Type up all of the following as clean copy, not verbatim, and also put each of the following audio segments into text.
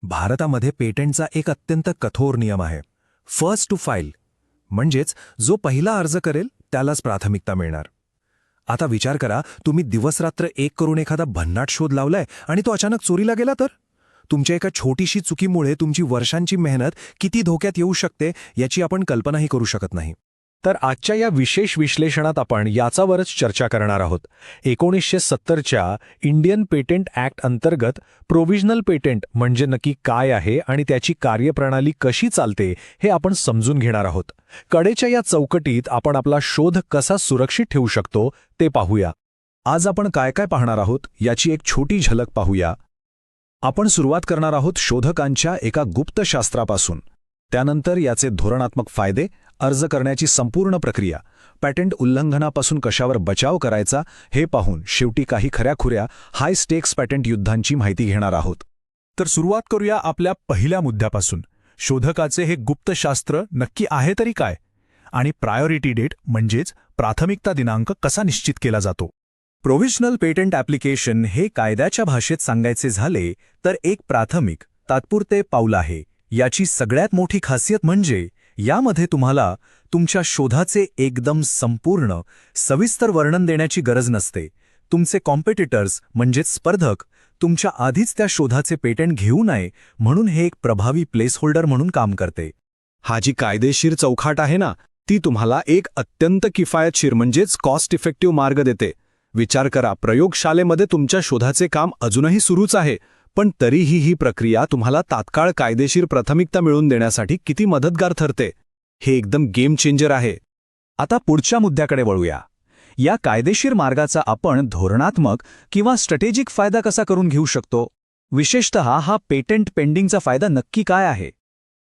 भारतामध्ये पेटंटचा एक अत्यंत कठोर नियम आहे, फर्स्ट टू फाईल. म्हणजेच जो पहिला अर्ज करेल त्यालाच प्राथमिकता मिळणार. आता विचार करा, तुम्ही दिवसरात्र एक करून एखादा भन्नाट शोध लावलाय आणि तो अचानक चोरीला गेला तर? तुमच्या एका छोटीशी चुकीमुळे तुमची वर्षांची मेहनत किती धोक्यात येऊ शकते याची आपण कल्पनाही करू शकत नाही. तर आजच्या या विशेष विश्लेषणात आपण याचावरच चर्चा करणार आहोत. 1970च्या इंडियन पेटंट ॲक्ट अंतर्गत प्रोव्हिजनल पेटंट म्हणजे नक्की काय आहे आणि त्याची कार्यप्रणाली कशी चालते हे आपण समजून घेणार आहोत. कडेच्या या चौकटीत आपण आपला शोध कसा सुरक्षित ठेवू शकतो ते पाहूया. आज आपण काय काय पाहणार आहोत याची एक छोटी झलक पाहूया. आपण सुरुवात करणार आहोत शोधकांच्या एका गुप्त शास्त्रापासून. त्यानंतर याचे धोरणात्मक फायदे, अर्ज करण्याची संपूर्ण प्रक्रिया, पॅटेंट उल्लंघनापासून कशावर बचाव करायचा हे पाहून शेवटी काही खऱ्याखुऱ्या हाय स्टेक्स पॅटेंट युद्धांची माहिती घेणार आहोत. तर सुरुवात करूया आपल्या पहिल्या मुद्द्यापासून. शोधकाचे हे गुप्तशास्त्र नक्की आहे तरी काय, आणि प्रायोरिटी डेट म्हणजेच प्राथमिकता दिनांक कसा निश्चित केला जातो. प्रोव्हिजनल पेटंट ॲप्लिकेशन हे कायद्याच्या भाषेत सांगायचे झाले तर एक प्राथमिक, तात्पुरते पाऊल आहे. याची सगळ्यात मोठी खासियत म्हणजे यामध्ये तुम्हाला तुमच्या शोधाचे एकदम संपूर्ण, सविस्तर वर्णन देण्याची गरज नसते. तुमचे कॉम्पिटिटर्स म्हणजेच स्पर्धक तुमच्या आधीच त्या शोधाचे पेटंट घेऊ नये म्हणून हे एक प्रभावी प्लेसहोल्डर म्हणून काम करते. हा जी कायदेशीर चौकट आहे ना, ती तुम्हाला एक अत्यंत किफायतशीर म्हणजेच कॉस्ट इफेक्टिव्ह मार्ग देते. विचार करा, प्रयोगशाळेमध्ये तुमच्या शोधाचे काम अजूनही सुरूच आहे, पण तरीही ही प्रक्रिया तुम्हाला तात्काळ कायदेशीर प्राथमिकता मिळवून देण्यासाठी किती मदतगार ठरते. हे एकदम गेम चेंजर आहे. आता पुढच्या मुद्द्याकडे वळूया. या कायदेशीर मार्गाचा आपण धोरणात्मक किंवा स्ट्रॅटेजिक फायदा कसा करून घेऊ शकतो? विशेषतः हा पेटंट पेंडिंगचा फायदा नक्की काय आहे?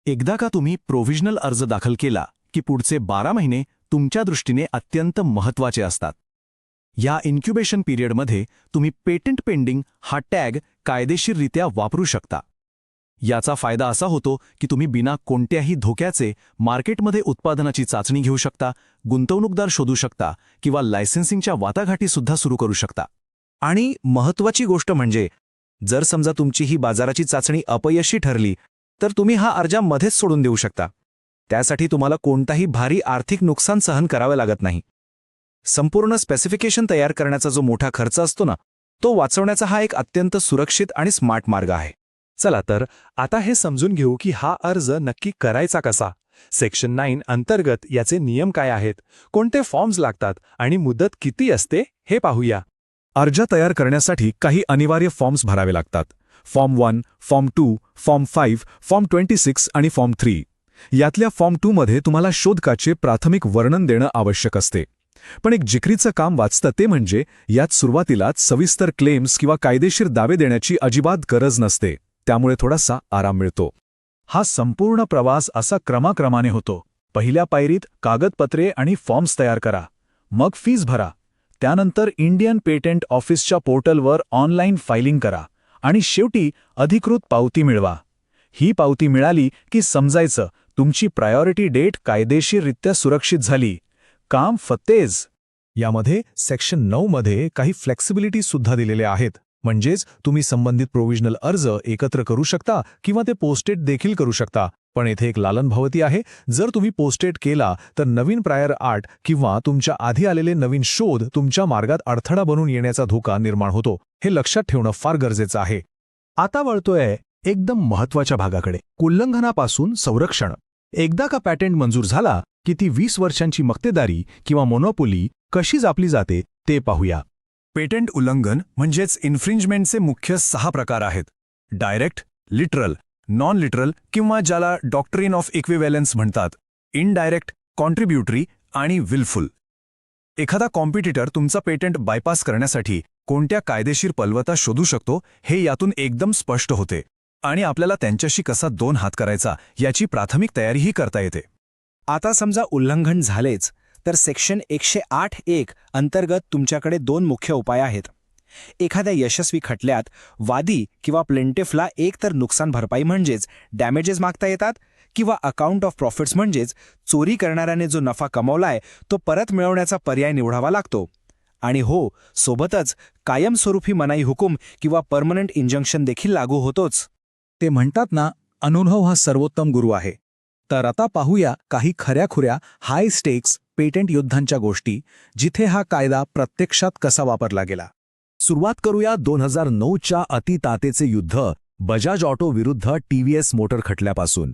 एकदा का तुम्ही प्रोव्हिजनल अर्ज दाखल केला की पुढचे 12 महिने तुमच्या दृष्टीने अत्यंत महत्त्वाचे असतात. या इन्क्युबेशन पिरियडमध्ये तुम्ही पेटंट पेंडिंग हा टॅग कायदेशीररित्या वापरू शकता. याचा फायदा असा होतो की तुम्ही बिना कोणत्याही धोक्याचे मार्केटमध्ये उत्पादनाची चाचणी घेऊ शकता, गुंतवणूकदार शोधू शकता किंवा लायसेन्सिंगच्या वाटाघाटीसुद्धा सुरू करू शकता. आणि महत्त्वाची गोष्ट म्हणजे जर समजा तुमची ही बाजाराची चाचणी अपयशी ठरली तर तुम्ही हा अर्ज मध्येच सोडून देऊ शकता. त्यासाठी तुम्हाला कोणताही भारी आर्थिक नुकसान सहन करावं लागत नाही. संपूर्ण स्पेसिफिकेशन तयार करण्याचा जो मोठा खर्च असतो ना, तो वाचवण्याचा हा एक अत्यंत सुरक्षित आणि स्मार्ट मार्ग आहे. चला तर आता हे समजून घेऊ की हा अर्ज नक्की करायचा कसा. सेक्शन 9 अंतर्गत याचे नियम काय आहेत, कोणते फॉर्म्स लागतात आणि मुदत किती असते हे पाहूया. अर्ज तयार करण्यासाठी काही अनिवार्य फॉर्म्स भरावे लागतात. फॉर्म 1, फॉर्म 2, फॉर्म 5, फॉर्म 26 आणि फॉर्म 3. यातल्या फॉर्म 2 मध्ये तुम्हाला शोधकाचे प्राथमिक वर्णन देणं आवश्यक असते. पण एक जिकरीचं काम वाचतं ते म्हणजे यात सुरुवातीलाच सविस्तर क्लेम्स किंवा कायदेशीर दावे देण्याची अजिबात गरज नसते. त्यामुळे थोडासा आराम मिळतो. हा संपूर्ण प्रवास असा क्रमाक्रमाने होतो. पहिल्या पायरीत कागदपत्रे आणि फॉर्म्स तयार करा, मग फीस भरा, त्यानंतर इंडियन पेटंट ऑफिसच्या पोर्टलवर ऑनलाईन फायलिंग करा आणि शेवटी अधिकृत पावती मिळवा. ही पावती मिळाली की समजायचं तुमची प्रायोरिटी डेट कायदेशीररित्या सुरक्षित झाली. काम फत्तेज. यामध्ये सेक्शन 9 मध्ये काही फ्लेक्सिबिलिटी सुद्धा दिलेले आहेत. म्हणजेच तुम्ही संबंधित प्रोव्हिजनल अर्ज एकत्र करू शकता किंवा ते पोस्टेड देखील करू शकता. पण येथे एक लालनभवती आहे. जर तुम्ही पोस्टेड केला तर नवीन प्रायर आर्ट किंवा तुमच्या आधी आलेले नवीन शोध तुमच्या मार्गात अडथळा बनून येण्याचा धोका निर्माण होतो. हे लक्षात ठेवणं फार गरजेचं आहे. आता वळतोय एकदम महत्त्वाच्या भागाकडे, उल्लंघनापासून संरक्षण. एकदा का पॅटेंट मंजूर झाला की ती 20 वर्षांची मक्तेदारी किंवा मोनोपोली कशी जापली जाते ते पाहूया. पेटंट उल्लंघन म्हणजेच इन्फ्रिंजमेंटचे मुख्य 6 प्रकार आहेत. डायरेक्ट, लिटरल, नॉन लिटरल किंवा ज्याला डॉक्ट्रिन ऑफ इक्विव्हॅलन्स म्हणतात, इनडायरेक्ट, कॉन्ट्रिब्युटरी आणि विलफुल. एखादा कॉम्पिटिटर तुमचा पेटंट बायपास करण्यासाठी कोणत्या कायदेशीर पलवता शोधू शकतो हे यातून एकदम स्पष्ट होते. आणि आपल्याला त्यांच्याशी कसा 2 हात करायचा याची प्राथमिक तयारीही करता येते. आता समजा उल्लंघन झालेच तर सेक्शन 108(1) अंतर्गत तुमच्याकडे 2 मुख्य उपाय आहेत. एखाद्या यशस्वी खटल्यात वादी किंवा प्लेंटिफला एकतर नुकसान भरपाई म्हणजेच डॅमेजेस मागता येतात किंवा अकाउंट ऑफ प्रॉफिट्स म्हणजेच चोरी करणाऱ्याने जो नफा कमावलाय तो परत मिळवण्याचा पर्याय निवडावा लागतो. आणि हो, सोबतच कायमस्वरूपी मनाई हुकूम किंवा परमनंट इंजंक्शन देखील लागू होतोच. ते म्हणतात ना, अनुभव हा सर्वोत्तम गुरु आहे. तर आता पाहूया काही खऱ्याखुऱ्या हाय स्टेक्स पेटंट युद्धांच्या गोष्टी, जिथे हा कायदा प्रत्यक्षात कसा वापरला गेला. सुरुवात करूया 2009च्या अतितातेचे युद्ध बजाज ऑटो विरुद्ध TVS मोटर खटल्यापासून.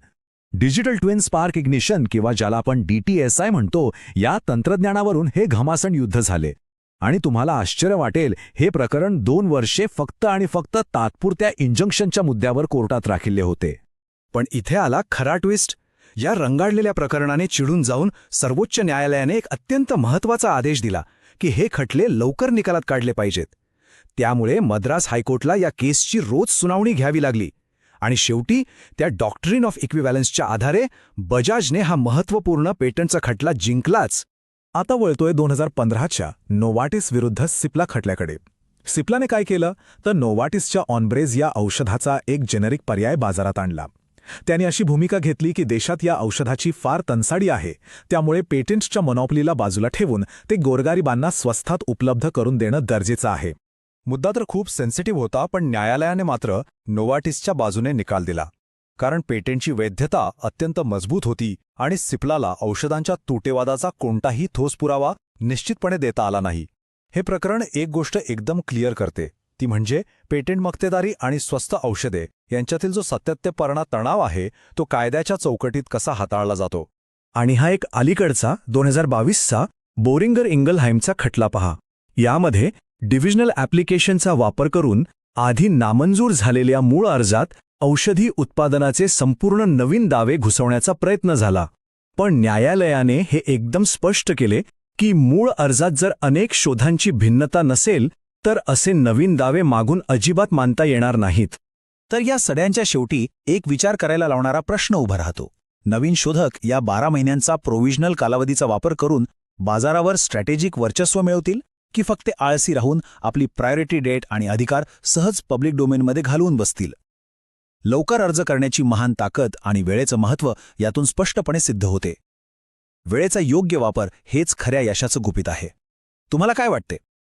डिजिटल ट्विन स्पार्क इग्निशन किंवा ज्याला आपण DTSI म्हणतो, या तंत्रज्ञानावरून हे घमासान युद्ध झाले. आणि तुम्हाला आश्चर्य वाटेल, हे प्रकरण 2 वर्षे फक्त आणि फक्त तात्पुरत्या इंजंक्शनच्या मुद्द्यावर कोर्टात राखिले होते. पण इथे आला खरा ट्विस्ट. या रंगाळलेल्या प्रकरणाने चिडून जाऊन सर्वोच्च न्यायालयाने एक अत्यंत महत्त्वाचा आदेश दिला की हे खटले लवकर निकालात काढले पाहिजेत. त्यामुळे मद्रास हायकोर्टला या केसची रोज सुनावणी घ्यावी लागली आणि शेवटी त्या डॉक्ट्रिन ऑफ इक्विव्हॅलन्सच्या आधारे बजाजने हा महत्त्वपूर्ण पेटंटचा खटला जिंकलाच. आता वळतोय 2015च्या नोवार्टिस विरुद्ध सिप्ला खटल्याकडे. सिप्लाने काय केलं तर नोवार्टिसच्या ऑनब्रेज या औषधाचा एक जेनेरिक पर्याय बाजारात आणला. त्यांनी अशी भूमिका घेतली की देशात या औषधाची फार तनसाडी आहे, त्यामुळे पेटंट्सच्या मोनॉपलीला बाजूला ठेवून ते गोरगरिबांना स्वस्तात उपलब्ध करून देणं गरजेचं आहे. मुद्दा तर खूप सेन्सिटिव्ह होता, पण न्यायालयाने मात्र नोवार्टिसच्या बाजूने निकाल दिला. कारण पेटंटची वैधता अत्यंत मजबूत होती आणि सिप्लाला औषधांच्या तुटेवादाचा कोणताही ठोस पुरावा निश्चितपणे देता आला नाही. हे प्रकरण एक गोष्ट एकदम क्लिअर करते, ती म्हणजे पेटंट मक्तेदारी आणि स्वस्त औषधे यांच्यातील जो सातत्यपूर्ण तणाव आहे तो कायद्याच्या चौकटीत कसा हाताळला जातो. आणि हा एक अलीकडचा 2022चा बोरिंगर इंगलहाइमचा खटला पहा. यामध्ये डिव्हिजनल ॲप्लिकेशनचा वापर करून आधी नामंजूर झालेल्या मूळ अर्जात औषधी उत्पादनाचे संपूर्ण नवीन दावे घुसवण्याचा प्रयत्न झाला. पण न्यायालयाने हे एकदम स्पष्ट केले की मूळ अर्जात जर अनेक शोधांची भिन्नता नसेल तर असे नवीन दावे मागून अजिबात मानता येणार नाहीत. तर या सगळ्यांच्या शेवटी एक विचार करायला लावणारा प्रश्न उभा राहतो. नवीन शोधक या 12 महिन्यांचा प्रोव्हिजनल कालावधीचा वापर करून बाजारावर स्ट्रॅटेजिक वर्चस्व मिळवतील की फक्त आळसी राहून आपली प्रायोरिटी डेट आणि अधिकार सहज पब्लिक डोमेनमध्ये घालवून बसतील. लवकर अर्ज करण्याची महान ताकद आणि वेळेचं महत्त्व यातून स्पष्टपणे सिद्ध होते. वेळेचा योग्य वापर हेच खऱ्या यशाचं गुपित आहे. तुम्हाला काय वाटते?